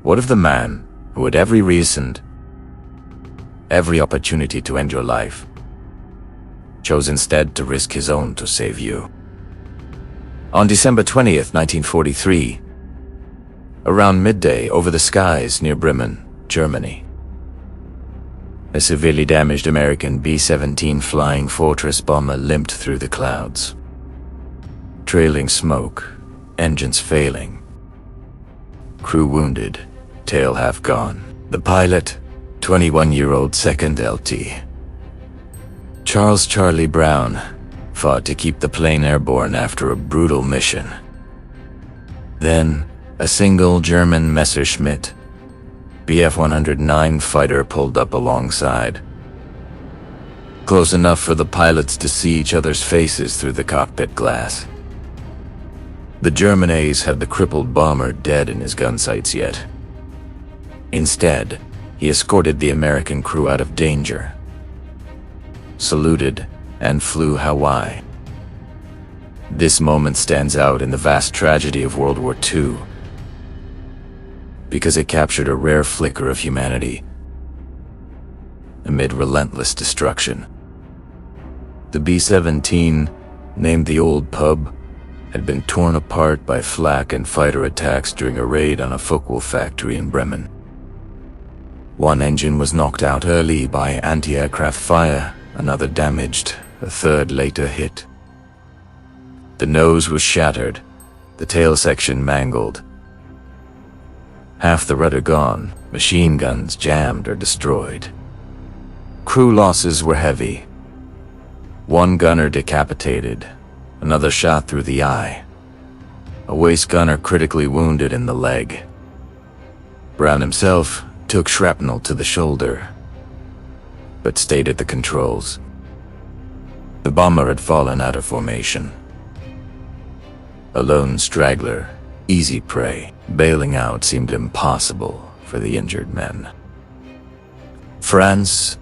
What if the man who had every reason, every opportunity to end your life, chose instead to risk his own to save you? On December 20th, 1943, around midday over the skies near Bremen, Germany, a severely damaged American B-17 Flying Fortress bomber limped through the clouds. Trailing smoke, engines failing, crew wounded, tail half gone. The pilot, 21-year-old 2nd LT, Charles Charlie Brown, fought to keep the plane airborne after a brutal mission. Then, a single German Messerschmitt Bf-109 fighter pulled up alongside, close enough for the pilots to see each other's faces through the cockpit glass. The German ace had the crippled bomber dead in his gun sights yet. Instead, he escorted the American crew out of danger, saluted, and flew Hawaii. This moment stands out in the vast tragedy of World War II, because it captured a rare flicker of humanity amid relentless destruction. The B-17, named the Old Pub, had been torn apart by flak and fighter attacks during a raid on a Focke-Wulf factory in Bremen. One engine was knocked out early by anti-aircraft fire, another damaged, a third later hit. The nose was shattered, the tail section mangled. Half the rudder gone, machine guns jammed or destroyed. Crew losses were heavy. One gunner decapitated, another shot through the eye. A waist gunner critically wounded in the leg. Brown himself took shrapnel to the shoulder, but stayed at the controls. The bomber had fallen out of formation. A lone straggler, easy prey. Bailing out seemed impossible for the injured men. Franz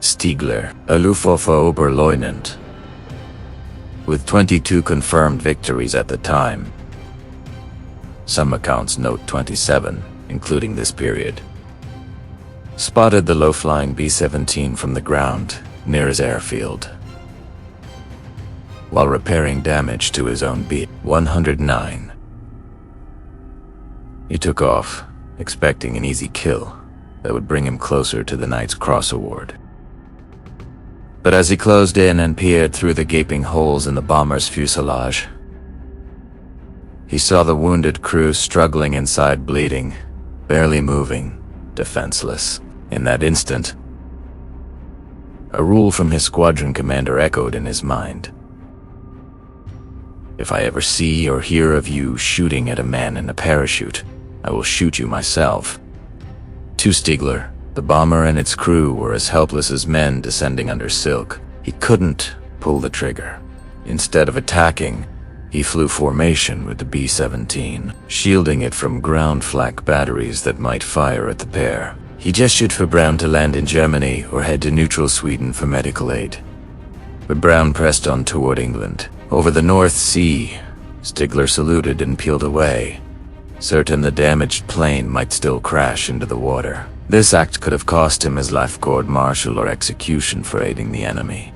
Stigler, a Luftwaffe Oberleutnant, with 22 confirmed victories at the time. Some accounts note 27, including this period. Spotted the low-flying B-17 from the ground near his airfield, while repairing damage to his own B-109. He took off, expecting an easy kill that would bring him closer to the Knight's Cross Award. But as he closed in and peered through the gaping holes in the bomber's fuselage, he saw the wounded crew struggling inside, bleeding, barely moving, defenseless. In that instant, a rule from his squadron commander echoed in his mind. If I ever see or hear of you shooting at a man in a parachute, I will shoot you myself. To Stigler, the bomber and its crew were as helpless as men descending under silk. He couldn't pull the trigger. Instead of attacking, he flew formation with the B-17, shielding it from ground flak batteries that might fire at the pair. He gestured for Brown to land in Germany or head to neutral Sweden for medical aid. But Brown pressed on toward England. Over the North Sea, Stigler saluted and peeled away, certain the damaged plane might still crash into the water. This act could have cost him his life court-martial or execution for aiding the enemy.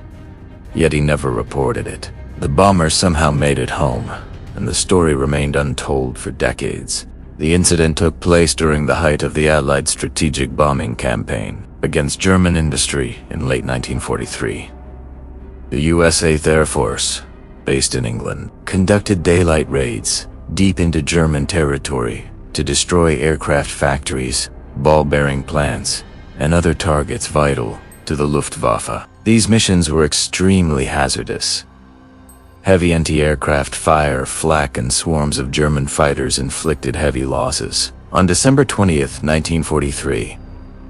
Yet he never reported it. The bomber somehow made it home, and the story remained untold for decades. The incident took place during the height of the Allied strategic bombing campaign against German industry in late 1943. The US 8th Air Force, based in England, conducted daylight raids deep into German territory to destroy aircraft factories, ball-bearing plants, and other targets vital to the Luftwaffe. These missions were extremely hazardous. Heavy anti-aircraft fire, flak, and swarms of German fighters inflicted heavy losses. On December 20th, 1943,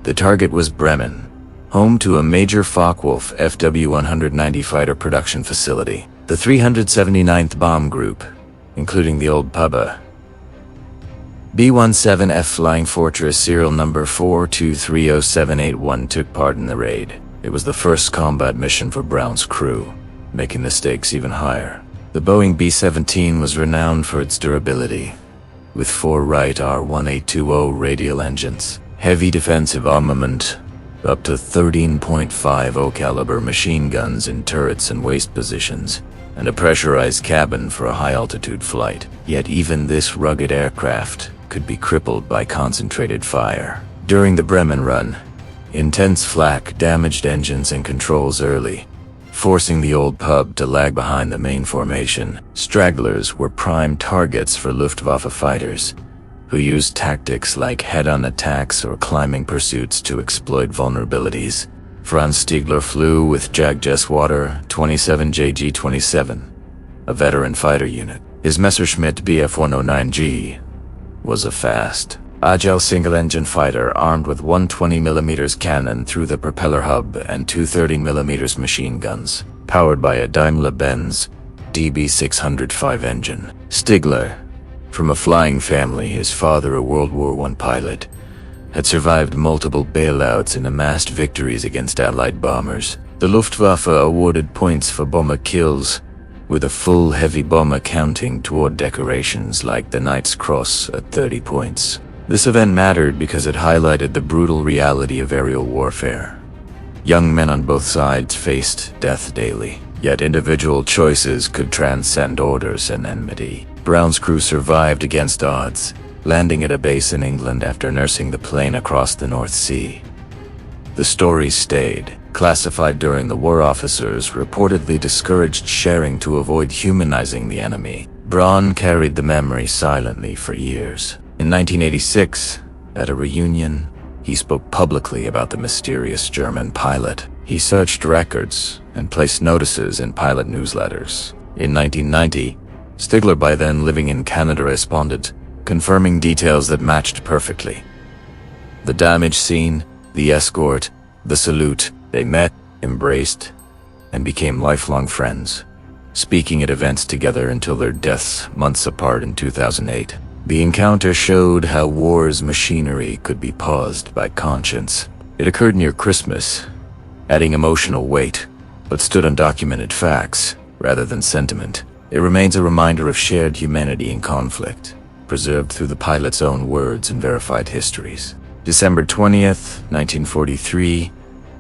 the target was Bremen, home to a major Focke-Wulf FW-190 fighter production facility. The 379th Bomb Group, including the Old Pub, B-17F Flying Fortress serial number 4230781, took part in the raid. It was the first combat mission for Brown's crew, making the stakes even higher. The Boeing B-17 was renowned for its durability, with 4 Wright R1820 radial engines, heavy defensive armament, up to 13.50 caliber machine guns in turrets and waist positions, and a pressurized cabin for a high-altitude flight. Yet even this rugged aircraft could be crippled by concentrated fire. During the Bremen run, intense flak damaged engines and controls early, forcing the old pub to lag behind the main formation. Stragglers were prime targets for Luftwaffe fighters, who used tactics like head-on attacks or climbing pursuits to exploit vulnerabilities. Franz Stigler flew with Jagdjesswater 27JG-27, a veteran fighter unit. His Messerschmitt Bf-109G was a fast, agile single-engine fighter armed with one 20mm cannon through the propeller hub and two 30mm machine guns, powered by a Daimler-Benz DB605 engine. Stigler, from a flying family, his father a World War I pilot, had survived multiple bailouts and amassed victories against Allied bombers. The Luftwaffe awarded points for bomber kills, with a full heavy bomber counting toward decorations like the Knight's Cross at 30 points. This event mattered because it highlighted the brutal reality of aerial warfare. Young men on both sides faced death daily, yet individual choices could transcend orders and enmity. Brown's crew survived against odds, landing at a base in England after nursing the plane across the North Sea. The story stayed. Classified during the war, officers reportedly discouraged sharing to avoid humanizing the enemy. Braun carried the memory silently for years. In 1986, at a reunion, he spoke publicly about the mysterious German pilot. He searched records and placed notices in pilot newsletters. In 1990, Stigler, by then living in Canada, responded, confirming details that matched perfectly. The damage scene, the escort, the salute. They met, embraced, and became lifelong friends, speaking at events together until their deaths months apart in 2008. The encounter showed how war's machinery could be paused by conscience. It occurred near Christmas, adding emotional weight, but stood on documented facts rather than sentiment. It remains a reminder of shared humanity in conflict, preserved through the pilot's own words and verified histories. December 20th, 1943,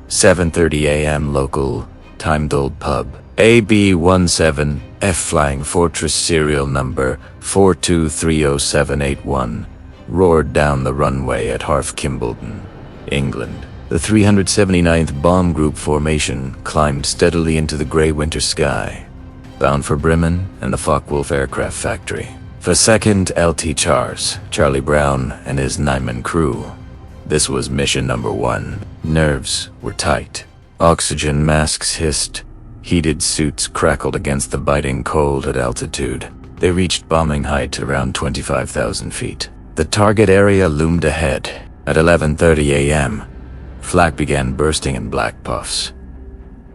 7:30 a.m. local, timed old pub. AB-17F Flying Fortress serial number 4230781 roared down the runway at Harf Kimbledon, England. The 379th Bomb Group formation climbed steadily into the gray winter sky, bound for Bremen and the Focke-Wulf aircraft factory. For 2nd LT Chars, Charlie Brown and his 9-man crew, this was mission number 1. Nerves were tight. Oxygen masks hissed. Heated suits crackled against the biting cold at altitude. They reached bombing height around 25,000 feet. The target area loomed ahead. At 11:30 a.m., flak began bursting in black puffs.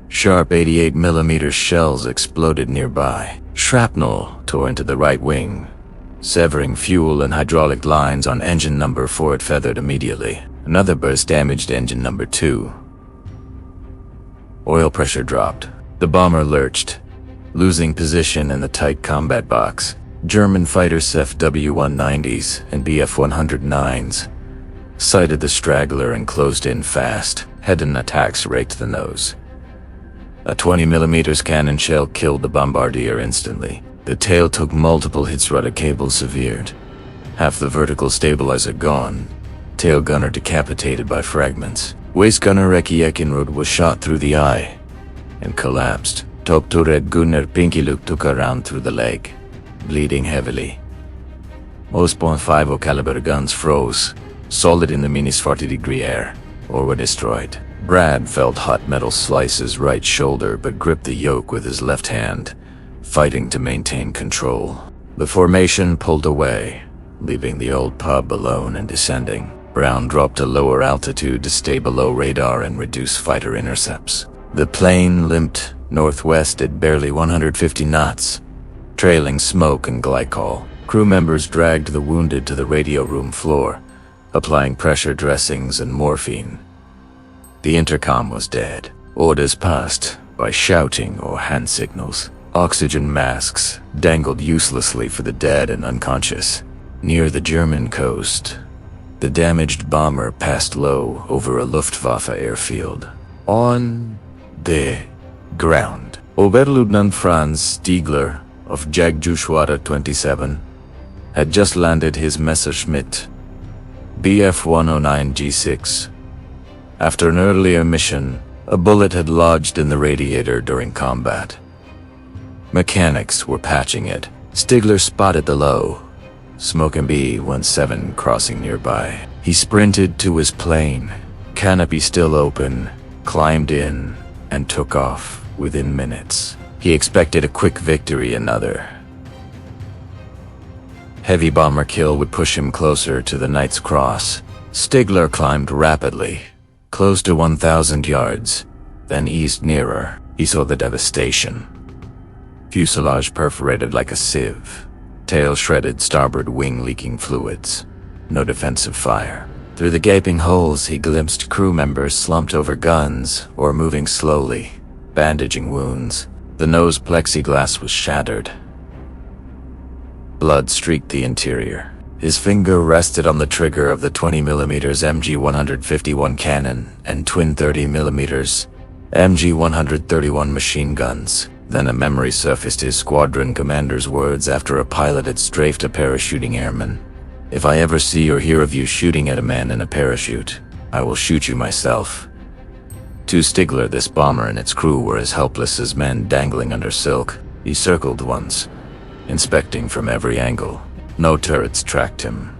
Sharp 88mm shells exploded nearby. Shrapnel tore into the right wing, severing fuel and hydraulic lines on engine number 4. It feathered immediately. Another burst damaged engine number 2. Oil pressure dropped. The bomber lurched, losing position in the tight combat box. German fighters FW-190s and Bf-109s sighted the straggler and closed in fast. Head-on attacks raked the nose. A 20mm cannon shell killed the bombardier instantly. The tail took multiple hits. Rudder cable severed. Half the vertical stabilizer gone. Tail gunner decapitated by fragments. Waist gunner Eki Ekinrud was shot through the eye and collapsed. Top turret gunner Pinkiluk took a round through the leg, bleeding heavily. Most .50 caliber guns froze, solid in the minus 40-degree air, or were destroyed. Brad felt hot metal slice his right shoulder but gripped the yoke with his left hand, fighting to maintain control. The formation pulled away, leaving the old pub alone and descending. Brown dropped to lower altitude to stay below radar and reduce fighter intercepts. The plane limped northwest at barely 150 knots, trailing smoke and glycol. Crew members dragged the wounded to the radio room floor, applying pressure dressings and morphine. The intercom was dead. Orders passed by shouting or hand signals. Oxygen masks dangled uselessly for the dead and unconscious. Near the German coast, the damaged bomber passed low over a Luftwaffe airfield. On the ground, Oberleutnant Franz Stigler of WWII 27 had just landed his Messerschmitt Bf 109 G6. After an earlier mission, a bullet had lodged in the radiator during combat. Mechanics were patching it. Stigler spotted the low smoke and B-17 crossing nearby. He sprinted to his plane, canopy still open, climbed in, and took off within minutes. He expected a quick victory, another heavy bomber kill would push him closer to the Knight's Cross. Stigler climbed rapidly, close to 1,000 yards, then eased nearer. He saw the devastation. Fuselage perforated like a sieve, tail shredded, starboard wing leaking fluids. No defensive fire. Through the gaping holes he glimpsed crew members slumped over guns or moving slowly, bandaging wounds. The nose plexiglass was shattered. Blood streaked the interior. His finger rested on the trigger of the 20mm MG-151 cannon and twin 30mm MG-131 machine guns. Then a memory surfaced, his squadron commander's words after a pilot had strafed a parachuting airman. "If I ever see or hear of you shooting at a man in a parachute, I will shoot you myself." To Stigler, this bomber and its crew were as helpless as men dangling under silk. He circled once, inspecting from every angle. No turrets tracked him.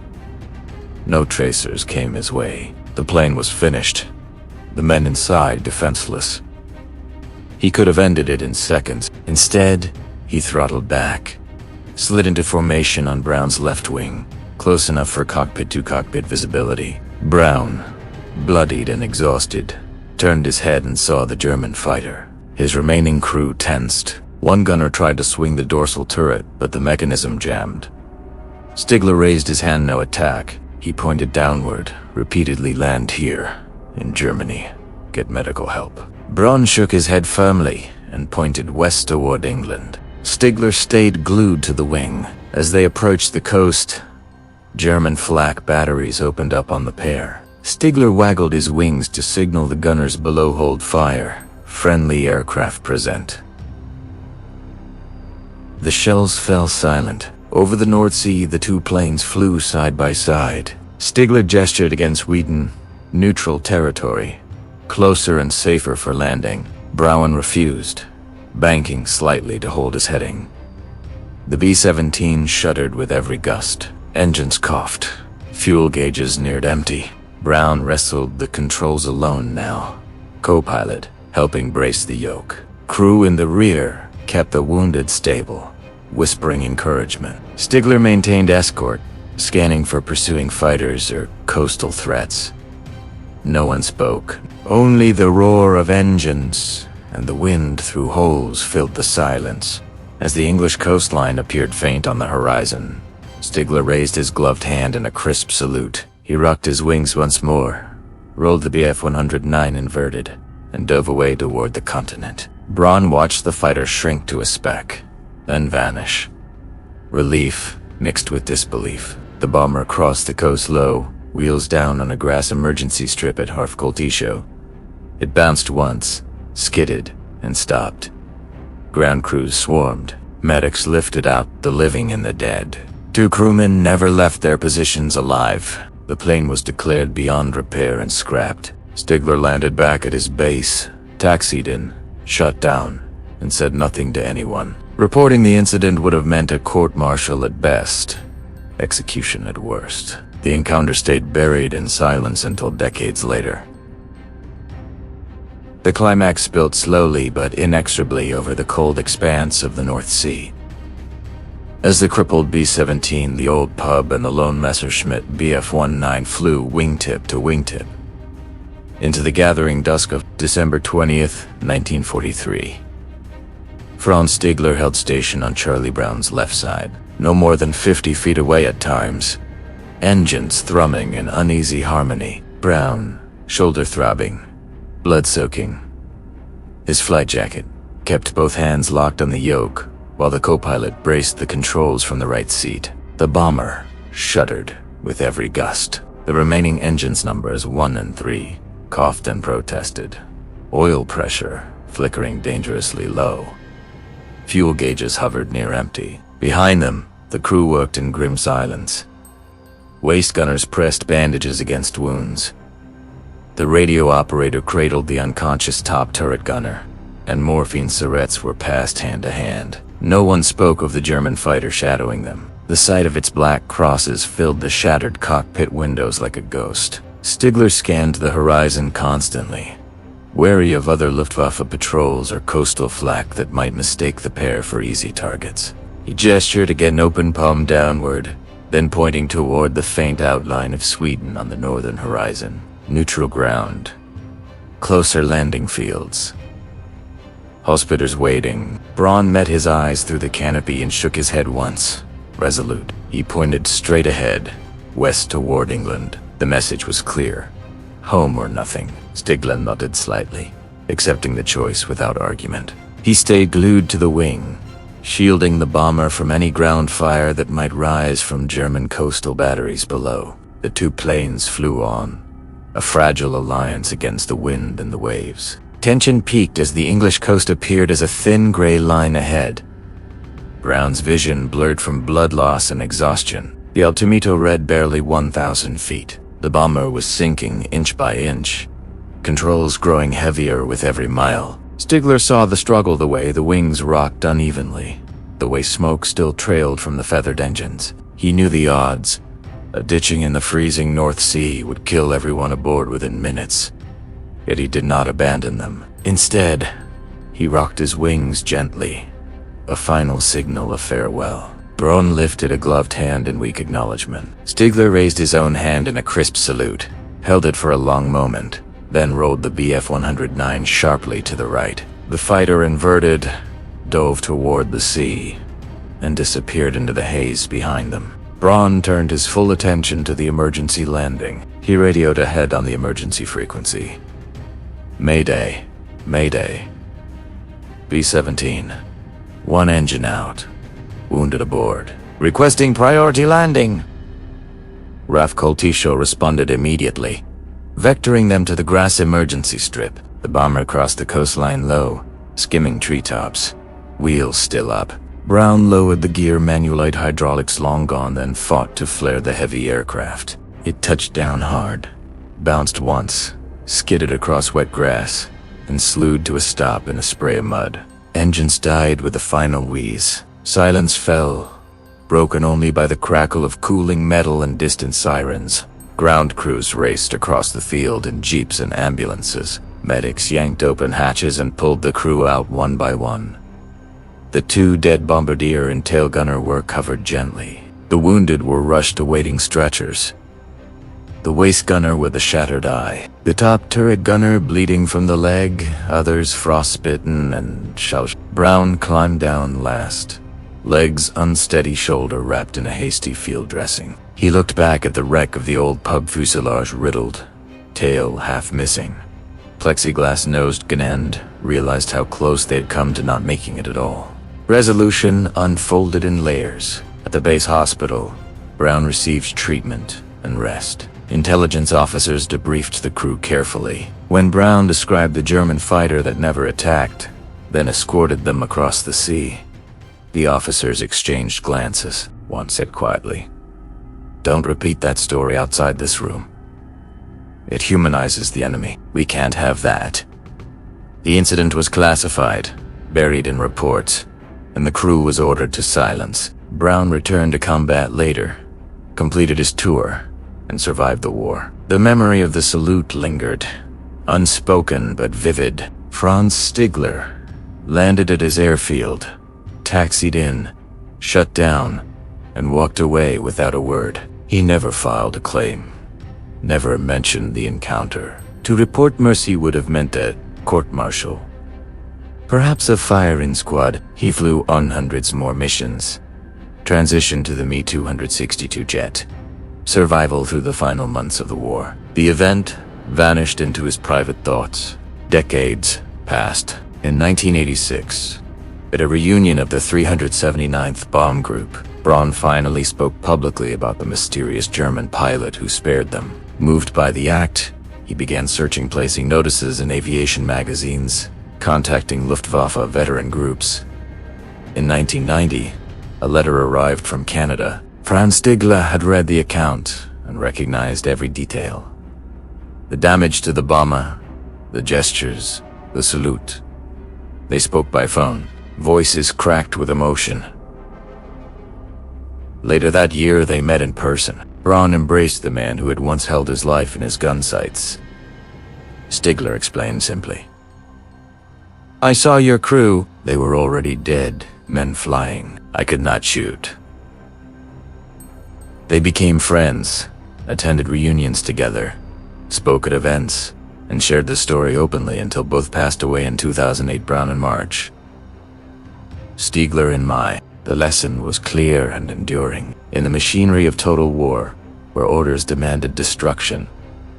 No tracers came his way. The plane was finished. The men inside defenseless. He could have ended it in seconds. Instead, he throttled back, slid into formation on Brown's left wing, close enough for cockpit-to-cockpit visibility. Brown, bloodied and exhausted, turned his head and saw the German fighter. His remaining crew tensed. One gunner tried to swing the dorsal turret, but the mechanism jammed. Stigler raised his hand, no attack. He pointed downward, repeatedly, "Land here, in Germany. Get medical help." Braun shook his head firmly and pointed west toward England. Stigler stayed glued to the wing. As they approached the coast, German flak batteries opened up on the pair. Stigler waggled his wings to signal the gunners below, "Hold fire. Friendly aircraft present." The shells fell silent. Over the North Sea, the two planes flew side by side. Stigler gestured against Sweden, neutral territory, closer and safer for landing. Brown refused, banking slightly to hold his heading. The B-17 shuddered with every gust. Engines coughed. Fuel gauges neared empty. Brown wrestled the controls alone now. Co-pilot helping brace the yoke. Crew in the rear kept the wounded stable, whispering encouragement. Stigler maintained escort, scanning for pursuing fighters or coastal threats. No one spoke. Only the roar of engines and the wind through holes filled the silence. As the English coastline appeared faint on the horizon, Stigler raised his gloved hand in a crisp salute. He rocked his wings once more, rolled the Bf 109 inverted, and dove away toward the continent. Braun watched the fighter shrink to a speck, then vanish. Relief mixed with disbelief. The bomber crossed the coast low, wheels down on a grass emergency strip at Harfkoltisho. It bounced once, skidded, and stopped. Ground crews swarmed. Medics lifted out the living and the dead. 2 crewmen never left their positions alive. The plane was declared beyond repair and scrapped. Stigler landed back at his base, taxied in, shut down, and said nothing to anyone. Reporting the incident would have meant a court-martial at best, execution at worst. The encounter stayed buried in silence until decades later. The climax built slowly but inexorably over the cold expanse of the North Sea. As the crippled B-17, the old pub, and the lone Messerschmitt Bf-19 flew wingtip to wingtip into the gathering dusk of December 20th, 1943. Franz Stigler held station on Charlie Brown's left side, no more than 50 feet away at times, engines thrumming in uneasy harmony. Brown, shoulder throbbing, blood soaking. His flight jacket kept both hands locked on the yoke, while the co-pilot braced the controls from the right seat. The bomber, shuddered with every gust. The remaining engines numbers 1 and 3 coughed and protested. Oil pressure flickering dangerously low. Fuel gauges hovered near empty. Behind them, the crew worked in grim silence. Waist gunners pressed bandages against wounds. The radio operator cradled the unconscious top turret gunner, and morphine syrettes were passed hand to hand. No one spoke of the German fighter shadowing them. The sight of its black crosses filled the shattered cockpit windows like a ghost. Stigler scanned the horizon constantly, wary of other Luftwaffe patrols or coastal flak that might mistake the pair for easy targets. He gestured again, open palm downward, then pointing toward the faint outline of Sweden on the northern horizon. Neutral ground. Closer landing fields. Hospiters waiting. Braun met his eyes through the canopy and shook his head once. Resolute. He pointed straight ahead, west toward England. The message was clear. Home or nothing. Stigler nodded slightly, accepting the choice without argument. He stayed glued to the wing, shielding the bomber from any ground fire that might rise from German coastal batteries below. The two planes flew on, a fragile alliance against the wind and the waves. Tension peaked as the English coast appeared as a thin gray line ahead. Brown's vision blurred from blood loss and exhaustion. The altimeter read barely 1,000 feet. The bomber was sinking inch by inch, controls growing heavier with every mile. Stigler saw the struggle, the way the wings rocked unevenly, the way smoke still trailed from the feathered engines. He knew the odds. A ditching in the freezing North Sea would kill everyone aboard within minutes. Yet he did not abandon them. Instead, he rocked his wings gently, a final signal of farewell. Braun lifted a gloved hand in weak acknowledgement. Stigler raised his own hand in a crisp salute, held it for a long moment, then rolled the Bf-109 sharply to the right. The fighter inverted, dove toward the sea, and disappeared into the haze behind them. Braun turned his full attention to the emergency landing. He radioed ahead on the emergency frequency. Mayday, Mayday. B-17. One engine out. Wounded aboard. Requesting priority landing. RAF Coltisho responded immediately, vectoring them to the grass emergency strip. The bomber crossed the coastline low, skimming treetops, wheels still up. Brown lowered the gear, manualite hydraulics long gone, then fought to flare the heavy aircraft. It touched down hard, bounced once, skidded across wet grass, and slewed to a stop in a spray of mud. Engines died with a final wheeze. Silence fell, broken only by the crackle of cooling metal and distant sirens. Ground crews raced across the field in jeeps and ambulances. Medics yanked open hatches and pulled the crew out one by one. The two dead bombardier and tail gunner were covered gently. The wounded were rushed awaiting stretchers. The waist gunner with a shattered eye, the top turret gunner bleeding from the leg, others frostbitten and shell. Brown climbed down last, legs unsteady, shoulder wrapped in a hasty field dressing. He looked back at the wreck of the old pub, fuselage riddled, tail half missing. Plexiglass-nosed Ganend realized how close they had come to not making it at all. Resolution unfolded in layers. At the base hospital, Brown received treatment and rest. Intelligence officers debriefed the crew carefully. When Brown described the German fighter that never attacked, then escorted them across the sea, the officers exchanged glances. One said quietly, "Don't repeat that story outside this room. It humanizes the enemy. We can't have that." The incident was classified, buried in reports, and the crew was ordered to silence. Brown returned to combat later, completed his tour, and survived the war. The memory of the salute lingered, unspoken but vivid. Franz Stigler landed at his airfield, taxied in, shut down, and walked away without a word. He never filed a claim, never mentioned the encounter. To report mercy would have meant a court-martial, perhaps a firing squad. He flew on hundreds more missions, transitioned to the Me-262 jet, survival through the final months of the war. The event vanished into his private thoughts. Decades passed. In 1986, at a reunion of the 379th Bomb Group, Braun finally spoke publicly about the mysterious German pilot who spared them. Moved by the act, he began searching, placing notices in aviation magazines, contacting Luftwaffe veteran groups. In 1990, a letter arrived from Canada. Franz Stigler had read the account and recognized every detail. The damage to the bomber, the gestures, the salute. They spoke by phone, voices cracked with emotion. Later that year, they met in person. Braun embraced the man who had once held his life in his gun sights. Stigler explained simply, "I saw your crew. They were already dead, men flying. I could not shoot." They became friends, attended reunions together, spoke at events, and shared the story openly until both passed away in 2008. Braun in March. Stigler in May. The lesson was clear and enduring. In the machinery of total war, where orders demanded destruction,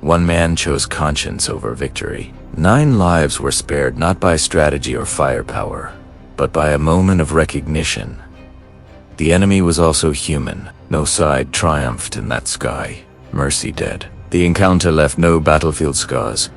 one man chose conscience over victory. 9 lives were spared not by strategy or firepower, but by a moment of recognition. The enemy was also human. No side triumphed in that sky. Mercy dead. The encounter left no battlefield scars,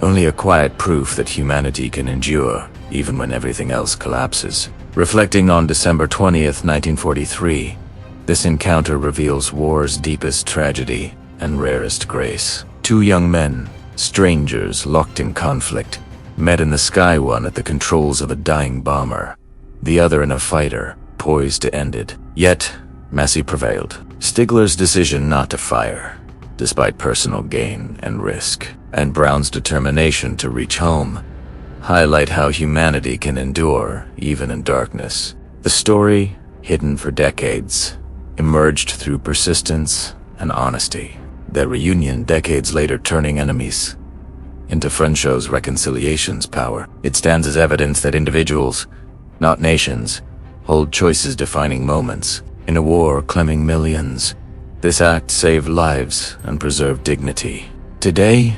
only a quiet proof that humanity can endure, even when everything else collapses. Reflecting on December 20th, 1943, this encounter reveals war's deepest tragedy and rarest grace. 2 young men, strangers locked in conflict, met in the sky, one at the controls of a dying bomber, the other in a fighter, poised to end it. Yet, mercy prevailed. Stigler's decision not to fire, despite personal gain and risk, and Braun's determination to reach home, highlight how humanity can endure even in darkness. The story, hidden for decades, emerged through persistence and honesty. Their reunion decades later, turning enemies into friends, shows reconciliation's power. It stands as evidence that individuals, not nations, hold choices-defining moments. In a war claiming millions, this act saved lives and preserved dignity. Today,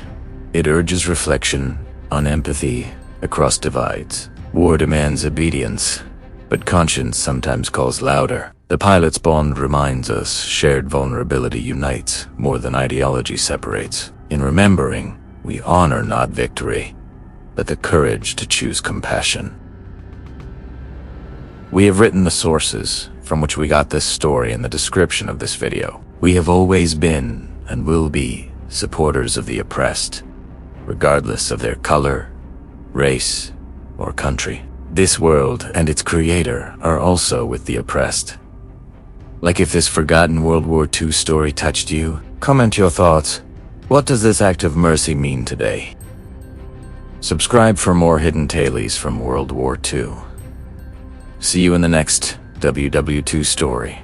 it urges reflection on empathy across divides. War demands obedience, but conscience sometimes calls louder. The pilot's bond reminds us shared vulnerability unites more than ideology separates. In remembering, we honor not victory, but the courage to choose compassion. We have written the sources from which we got this story in the description of this video. We have always been, and will be, supporters of the oppressed, regardless of their color, race, or country. This world and its creator are also with the oppressed. Like, if this forgotten World War II story touched you, comment your thoughts. What does this act of mercy mean today? Subscribe for more hidden tales from World War II. See you in the next WWII story.